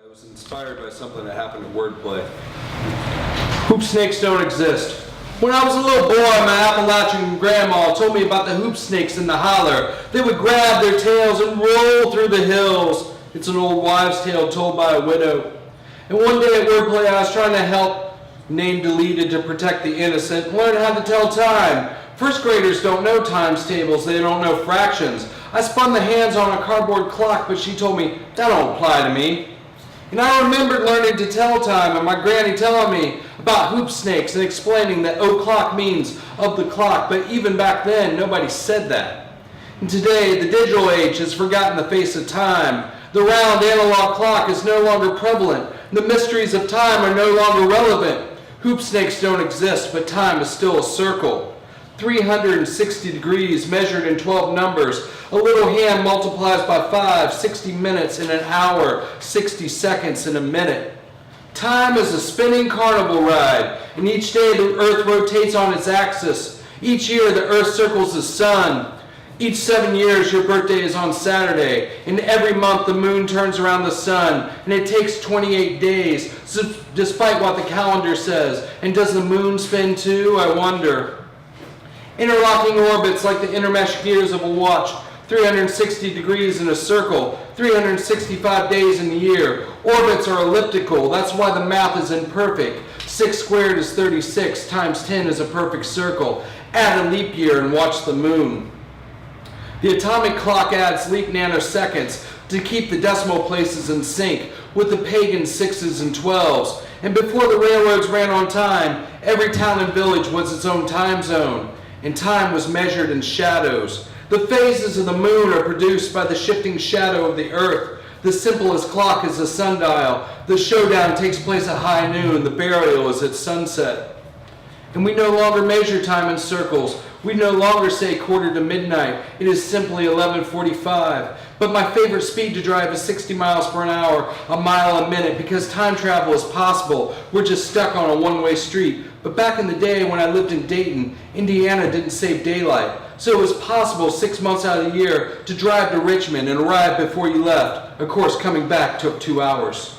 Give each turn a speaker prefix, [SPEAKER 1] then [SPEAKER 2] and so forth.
[SPEAKER 1] I was inspired by something that happened at WordPlay. Hoop snakes don't exist. When I was a little boy, my Appalachian grandma told me about the hoop snakes in the holler. They would grab their tails and roll through the hills. It's an old wives' tale told by a widow. And one day at WordPlay, I was trying to help, name deleted to protect the innocent, learn how to tell time. First graders don't know times tables, they don't know fractions. I spun the hands on a cardboard clock, but she told me, that don't apply to me. And I remembered learning to tell time and my granny telling me about hoop snakes and explaining that o'clock means of the clock, but even back then, nobody said that. And today, the digital age has forgotten the face of time. The round analog clock is no longer prevalent. The mysteries of time are no longer relevant. Hoop snakes don't exist, but time is still a circle. 360 degrees measured in 12 numbers. A little hand multiplies by 5, 60 minutes in an hour, 60 seconds in a minute. Time is a spinning carnival ride, and each day the earth rotates on its axis. Each year the earth circles the sun. Each 7 years your birthday is on Saturday, and every month the moon turns around the sun, and it takes 28 days, despite what the calendar says. And does the moon spin too, I wonder? Interlocking orbits like the intermesh gears of a watch, 360 degrees in a circle, 365 days in the year. Orbits are elliptical, that's why the math is imperfect. 6 squared is 36, times 10 is a perfect circle. Add a leap year and watch the moon. The atomic clock adds leap nanoseconds to keep the decimal places in sync with the pagan 6s and 12s. And before the railroads ran on time, every town and village was its own time zone. And time was measured in shadows. The phases of the moon are produced by the shifting shadow of the earth. The simplest clock is a sundial. The showdown takes place at high noon. The burial is at sunset. And we no longer measure time in circles. We no longer say quarter to midnight. It is simply 11:45. But my favorite speed to drive is 60 miles per hour, a mile a minute, because time travel is possible. We're just stuck on a one-way street. But back in the day when I lived in Dayton, Indiana didn't save daylight. So it was possible 6 months out of the year to drive to Richmond and arrive before you left. Of course, coming back took 2 hours.